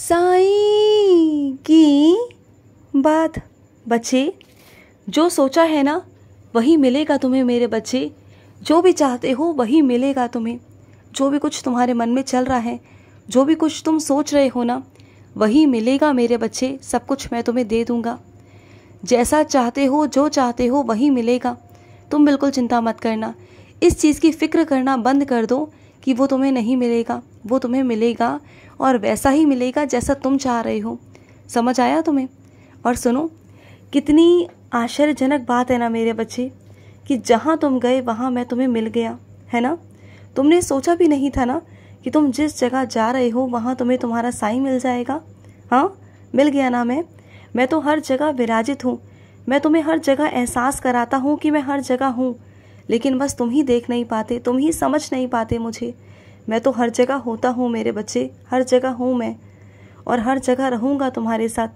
साईं की बात। बच्चे, जो सोचा है ना वही मिलेगा तुम्हें मेरे बच्चे। जो भी चाहते हो वही मिलेगा तुम्हें। जो भी कुछ तुम्हारे मन में चल रहा है, जो भी कुछ तुम सोच रहे हो ना, वही मिलेगा मेरे बच्चे। सब कुछ मैं तुम्हें दे दूंगा। जैसा चाहते हो, जो चाहते हो वही मिलेगा। तुम बिल्कुल चिंता मत करना। इस चीज़ की फिक्र करना बंद कर दो कि वो तुम्हें नहीं मिलेगा। वो तुम्हें मिलेगा और वैसा ही मिलेगा जैसा तुम चाह रहे हो। समझ आया तुम्हें? और सुनो, कितनी आश्चर्यजनक बात है ना मेरे बच्चे कि जहाँ तुम गए वहाँ मैं तुम्हें मिल गया, है ना। तुमने सोचा भी नहीं था ना कि तुम जिस जगह जा रहे हो वहाँ तुम्हें तुम्हारा साईं मिल जाएगा। हाँ, मिल गया ना। मैं तो हर जगह विराजित हूँ। मैं तुम्हें हर जगह एहसास कराता हूँ कि मैं हर जगह हूँ, लेकिन बस तुम ही देख नहीं पाते, तुम ही समझ नहीं पाते मुझे। मैं तो हर जगह होता हूँ मेरे बच्चे, हर जगह हूँ मैं, और हर जगह रहूँगा तुम्हारे साथ।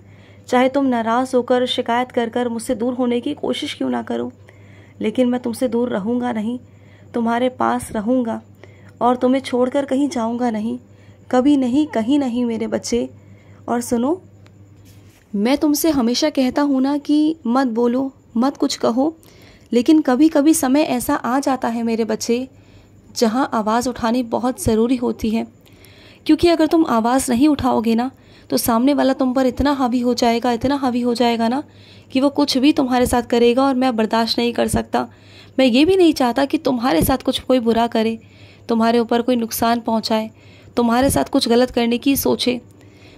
चाहे तुम नाराज़ होकर शिकायत कर कर मुझसे दूर होने की कोशिश क्यों ना करो, लेकिन मैं तुमसे दूर रहूँगा नहीं, तुम्हारे पास रहूँगा और तुम्हें छोड़कर कहीं जाऊँगा नहीं, कभी नहीं, कहीं नहीं मेरे बच्चे। और सुनो, मैं तुमसे हमेशा कहता हूँ ना कि मत बोलो, मत कुछ कहो, लेकिन कभी कभी समय ऐसा आ जाता है मेरे बच्चे जहाँ आवाज़ उठानी बहुत ज़रूरी होती है। क्योंकि अगर तुम आवाज़ नहीं उठाओगे ना तो सामने वाला तुम पर इतना हावी हो जाएगा, इतना हावी हो जाएगा ना कि वो कुछ भी तुम्हारे साथ करेगा और मैं बर्दाश्त नहीं कर सकता। मैं ये भी नहीं चाहता कि तुम्हारे साथ कुछ कोई बुरा करे, तुम्हारे ऊपर कोई नुकसान पहुँचाए, तुम्हारे साथ कुछ गलत करने की सोचे।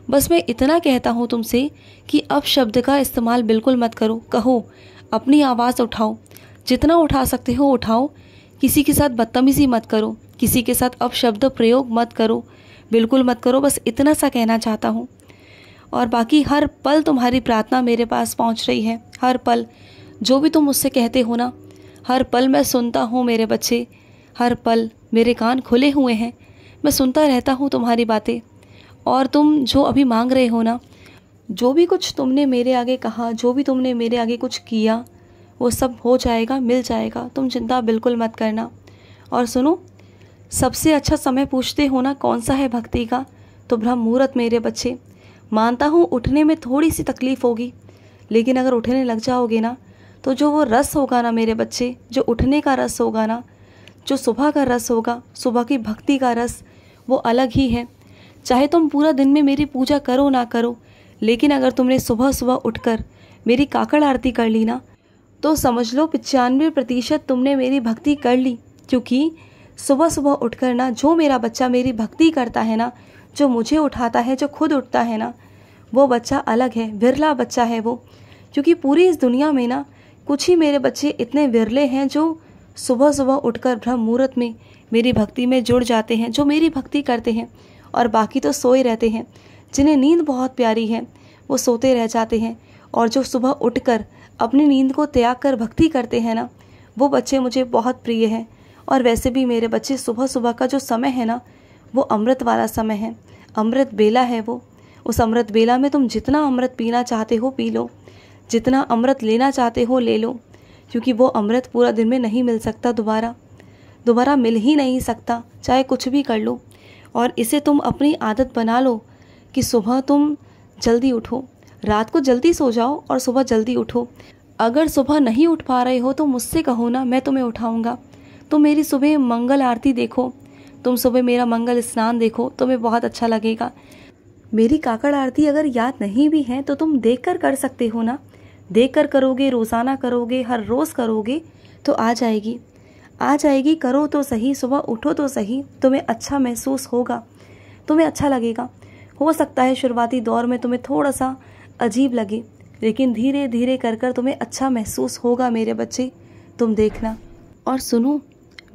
बस मैं इतना कहता हूँ तुमसे कि अपशब्द का इस्तेमाल बिल्कुल मत करो। कहो, अपनी आवाज़ उठाओ, जितना उठा सकते हो उठाओ। किसी के साथ बदतमीज़ी मत करो, किसी के साथ अपशब्द प्रयोग मत करो, बिल्कुल मत करो। बस इतना सा कहना चाहता हूँ। और बाकी हर पल तुम्हारी प्रार्थना मेरे पास पहुँच रही है। हर पल जो भी तुम मुझसे कहते हो ना, हर पल मैं सुनता हूँ मेरे बच्चे। हर पल मेरे कान खुले हुए हैं, मैं सुनता रहता हूँ तुम्हारी बातें। और तुम जो अभी मांग रहे हो ना, जो भी कुछ तुमने मेरे आगे कहा, जो भी तुमने मेरे आगे कुछ किया, वो सब हो जाएगा, मिल जाएगा। तुम चिंता बिल्कुल मत करना। और सुनो, सबसे अच्छा समय पूछते हो ना कौन सा है भक्ति का, तो ब्रह्म मुहूर्त मेरे बच्चे। मानता हूँ उठने में थोड़ी सी तकलीफ़ होगी, लेकिन अगर उठने लग जाओगे ना तो जो वो रस होगा ना मेरे बच्चे, जो उठने का रस होगा ना, जो सुबह का रस होगा, सुबह की भक्ति का रस, वो अलग ही है। चाहे तुम पूरा दिन में मेरी पूजा करो ना करो, लेकिन अगर तुमने सुबह सुबह उठकर मेरी काकड़ आरती कर ली ना तो समझ लो 95% तुमने मेरी भक्ति कर ली। क्योंकि सुबह सुबह उठकर ना जो मेरा बच्चा मेरी भक्ति करता है ना, जो मुझे उठाता है, जो खुद उठता है ना, वो बच्चा अलग है, विरला बच्चा है वो। क्योंकि पूरी इस दुनिया में ना कुछ ही मेरे बच्चे इतने विरले हैं जो सुबह सुबह उठकर ब्रह्म मुहूर्त में मेरी भक्ति में जुड़ जाते हैं, जो मेरी भक्ति करते हैं। और बाकी तो सोए रहते हैं। जिन्हें नींद बहुत प्यारी है वो सोते रह जाते हैं, और जो सुबह उठकर अपनी नींद को त्याग कर भक्ति करते हैं ना, वो बच्चे मुझे बहुत प्रिय हैं। और वैसे भी मेरे बच्चे, सुबह सुबह का जो समय है ना, वो अमृत वाला समय है, अमृत बेला है वो। उस अमृत बेला में तुम जितना अमृत पीना चाहते हो पी लो, जितना अमृत लेना चाहते हो ले लो। क्योंकि वो अमृत पूरा दिन में नहीं मिल सकता, दोबारा मिल ही नहीं सकता, चाहे कुछ भी कर लो। और इसे तुम अपनी आदत बना लो कि सुबह तुम जल्दी उठो, रात को जल्दी सो जाओ और सुबह जल्दी उठो। अगर सुबह नहीं उठ पा रहे हो तो मुझसे कहो ना, मैं तुम्हें उठाऊंगा। तुम मेरी सुबह मंगल आरती देखो, तुम सुबह मेरा मंगल स्नान देखो, तुम्हें बहुत अच्छा लगेगा। मेरी काकड़ आरती अगर याद नहीं भी है तो तुम देख कर सकते हो ना। देख कर करोगे, रोज़ाना करोगे, हर रोज़ करोगे तो आ जाएगी। करो तो सही, सुबह उठो तो सही, तुम्हें अच्छा महसूस होगा, तुम्हें अच्छा लगेगा। हो सकता है शुरुआती दौर में तुम्हें थोड़ा सा अजीब लगे, लेकिन धीरे धीरे कर तुम्हें अच्छा महसूस होगा मेरे बच्चे, तुम देखना। और सुनो,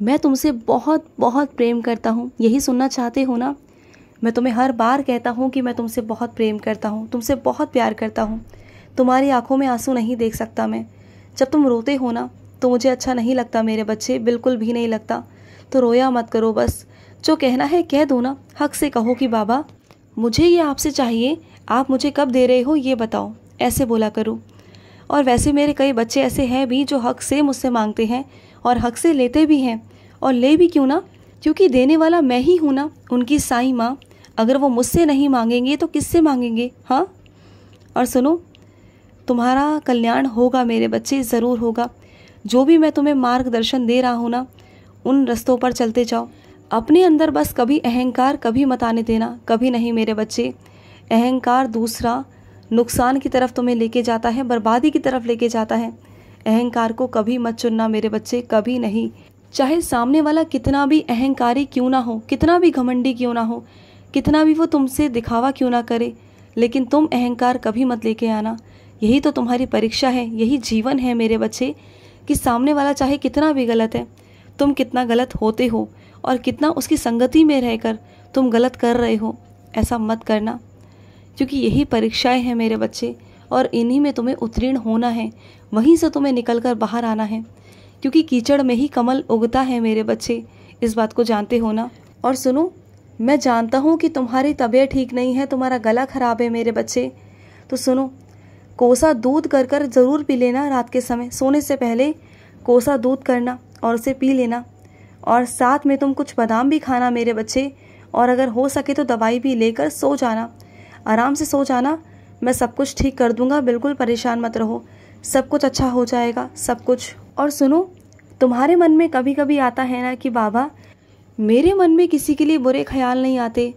मैं तुमसे बहुत बहुत प्रेम करता हूँ। यही सुनना चाहते हो ना? मैं तुम्हें हर बार कहता हूँ कि मैं तुमसे बहुत प्रेम करता हूँ, तुमसे बहुत प्यार करता हूँ। तुम्हारी आंखों में आंसू नहीं देख सकता मैं। जब तुम रोते हो ना तो मुझे अच्छा नहीं लगता मेरे बच्चे, बिल्कुल भी नहीं लगता। तो रोया मत करो, बस जो कहना है कह दो ना। हक से कहो कि बाबा मुझे ये आपसे चाहिए, आप मुझे कब दे रहे हो ये बताओ, ऐसे बोला करो। और वैसे मेरे कई बच्चे ऐसे हैं भी जो हक से मुझसे मांगते हैं और हक से लेते भी हैं। और ले भी क्यों ना, क्योंकि देने वाला मैं ही हूँ ना, उनकी साईं माँ। अगर वो मुझसे नहीं मांगेंगे तो किससे मांगेंगे? हाँ। और सुनो, तुम्हारा कल्याण होगा मेरे बच्चे, ज़रूर होगा। जो भी मैं तुम्हें मार्गदर्शन दे रहा हूँ ना, उन रास्तों पर चलते जाओ। अपने अंदर बस कभी अहंकार कभी मत आने देना, कभी नहीं मेरे बच्चे। अहंकार दूसरा नुकसान की तरफ तुम्हें लेके जाता है, बर्बादी की तरफ लेके जाता है। अहंकार को कभी मत चुनना मेरे बच्चे, कभी नहीं। चाहे सामने वाला कितना भी अहंकारी क्यों ना हो, कितना भी घमंडी क्यों ना हो, कितना भी वो तुमसे दिखावा क्यों ना करे, लेकिन तुम अहंकार कभी मत लेके आना। यही तो तुम्हारी परीक्षा है, यही जीवन है मेरे बच्चे, कि सामने वाला चाहे कितना भी गलत है, तुम कितना गलत होते हो और कितना उसकी संगति में रहकर तुम गलत कर रहे हो, ऐसा मत करना। क्योंकि यही परीक्षाएं हैं मेरे बच्चे, और इन्हीं में तुम्हें उत्तीर्ण होना है, वहीं से तुम्हें निकल कर बाहर आना है। क्योंकि कीचड़ में ही कमल उगता है मेरे बच्चे, इस बात को जानते हो ना। और सुनो, मैं जानता हूँ कि तुम्हारी तबीयत ठीक नहीं है, तुम्हारा गला खराब है मेरे बच्चे। तो सुनो, कोसा दूध कर कर ज़रूर पी लेना रात के समय, सोने से पहले कोसा दूध करना और उसे पी लेना। और साथ में तुम कुछ बादाम भी खाना मेरे बच्चे, और अगर हो सके तो दवाई भी लेकर सो जाना, आराम से सो जाना। मैं सब कुछ ठीक कर दूंगा, बिल्कुल परेशान मत रहो, सब कुछ अच्छा हो जाएगा, सब कुछ। और सुनो, तुम्हारे मन में कभी कभी आता है ना कि बाबा, मेरे मन में किसी के लिए बुरे ख्याल नहीं आते,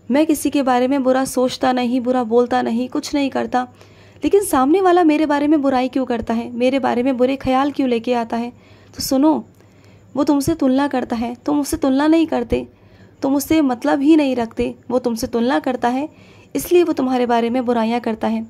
मैं किसी के बारे में बुरा सोचता नहीं, बुरा बोलता नहीं, कुछ नहीं करता, लेकिन सामने वाला मेरे बारे में बुराई क्यों करता है, मेरे बारे में बुरे ख्याल क्यों लेके आता है? तो सुनो, वो तुमसे तुलना करता है, तुम उससे तुलना नहीं करते, तुम उससे मतलब ही नहीं रखते, वो तुमसे तुलना करता है, इसलिए वो तुम्हारे बारे में बुराइयां करता है।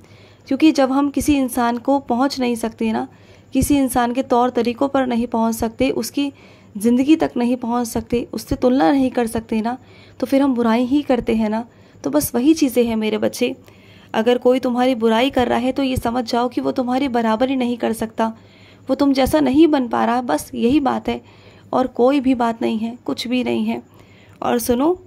क्योंकि जब हम किसी इंसान को पहुंच नहीं सकते ना, किसी इंसान के तौर तरीक़ों पर नहीं पहुंच सकते, उसकी ज़िंदगी तक नहीं पहुंच सकते, उससे तुलना नहीं कर सकते ना, तो फिर हम बुराई ही करते हैं ना। तो बस वही चीज़ें हैं मेरे बच्चे। अगर कोई तुम्हारी बुराई कर रहा है तो ये समझ जाओ कि वो तुम्हारी बराबरी नहीं कर सकता, वो तुम जैसा नहीं बन पा रहा, बस यही बात है, और कोई भी बात नहीं है, कुछ भी नहीं है। और सुनो,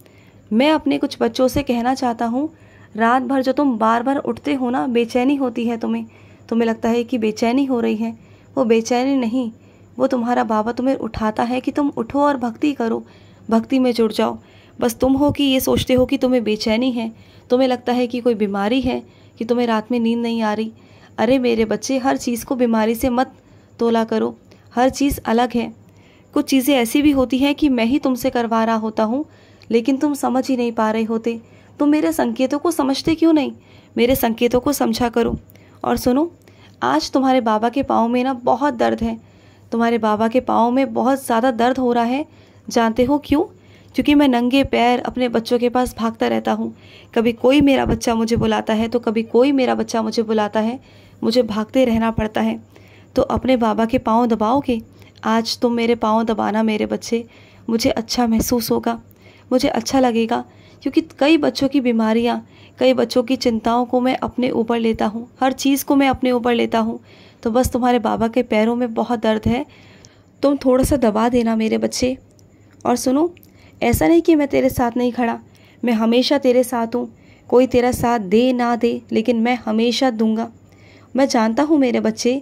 मैं अपने कुछ बच्चों से कहना चाहता हूँ, रात भर जो तुम बार बार उठते हो ना, बेचैनी होती है तुम्हें लगता है कि बेचैनी हो रही है, वो बेचैनी नहीं, वो तुम्हारा बाबा तुम्हें उठाता है कि तुम उठो और भक्ति करो, भक्ति में जुड़ जाओ। बस तुम हो कि ये सोचते हो कि तुम्हें बेचैनी है, तुम्हें लगता है कि कोई बीमारी है, कि तुम्हें रात में नींद नहीं आ रही। अरे मेरे बच्चे, हर चीज़ को बीमारी से मत तोला करो, हर चीज़ अलग है। कुछ चीज़ें ऐसी भी होती हैं कि मैं ही तुमसे करवा रहा होता हूँ, लेकिन तुम समझ ही नहीं पा रहे होते। तुम मेरे संकेतों को समझते क्यों नहीं? मेरे संकेतों को समझा करो। और सुनो, आज तुम्हारे बाबा के पाँव में ना बहुत दर्द है, तुम्हारे बाबा के पाँव में बहुत ज़्यादा दर्द हो रहा है। जानते हो क्यों? क्योंकि मैं नंगे पैर अपने बच्चों के पास भागता रहता हूँ। कभी कोई मेरा बच्चा मुझे बुलाता है तो कभी कोई मेरा बच्चा मुझे बुलाता है, मुझे भागते रहना पड़ता है। तो अपने बाबा के पाँव दबाओगे? आज तुम मेरे पाँव दबाना मेरे बच्चे, मुझे अच्छा महसूस होगा, मुझे अच्छा लगेगा। क्योंकि कई बच्चों की बीमारियाँ, कई बच्चों की चिंताओं को मैं अपने ऊपर लेता हूँ, हर चीज़ को मैं अपने ऊपर लेता हूँ। तो बस तुम्हारे बाबा के पैरों में बहुत दर्द है, तुम थोड़ा सा दबा देना मेरे बच्चे। और सुनो, ऐसा नहीं कि मैं तेरे साथ नहीं खड़ा, मैं हमेशा तेरे साथ हूँ। कोई तेरा साथ दे ना दे, लेकिन मैं हमेशा दूंगा। मैं जानता हूँ मेरे बच्चे,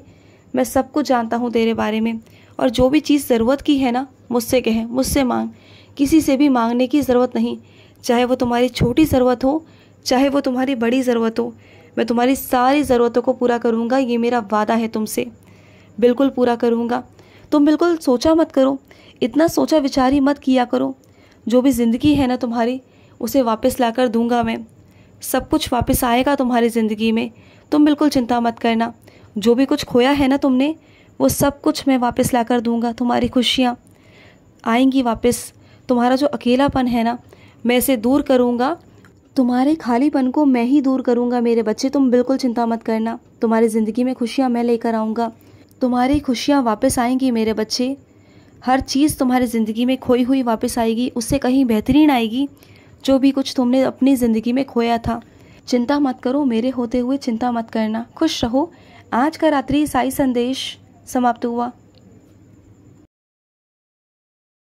मैं सब कुछ जानता हूँ तेरे बारे में। और जो भी चीज़ ज़रूरत की है ना, मुझसे कहे, मुझसे मांग, किसी से भी मांगने की ज़रूरत नहीं। चाहे वो तुम्हारी छोटी ज़रूरत हो, चाहे वो तुम्हारी बड़ी ज़रूरत हो, मैं तुम्हारी सारी ज़रूरतों को पूरा करूँगा, ये मेरा वादा है तुमसे, बिल्कुल पूरा करूँगा। तुम बिल्कुल सोचा मत करो, इतना सोचा विचारी मत किया करो। जो भी ज़िंदगी है ना तुम्हारी, उसे वापस लाकर दूंगा मैं, सब कुछ वापस आएगा तुम्हारी ज़िंदगी में, तुम बिल्कुल चिंता मत करना। जो भी कुछ खोया है ना तुमने, वो सब कुछ मैं वापस लाकर दूंगा। तुम्हारी खुशियाँ आएंगी वापस, तुम्हारा जो अकेलापन है ना, मैं इसे दूर करूँगा, तुम्हारे खालीपन को मैं ही दूर करूँगा मेरे बच्चे, तुम बिल्कुल चिंता मत करना। तुम्हारी ज़िंदगी में खुशियाँ मैं लेकर आऊँगा, तुम्हारी खुशियाँ वापस आएंगी मेरे बच्चे। हर चीज़ तुम्हारी ज़िंदगी में खोई हुई वापस आएगी, उससे कहीं बेहतरीन आएगी, जो भी कुछ तुमने अपनी ज़िंदगी में खोया था। चिंता मत करो, मेरे होते हुए चिंता मत करना, खुश रहो। आज का रात्रि साई संदेश समाप्त हुआ।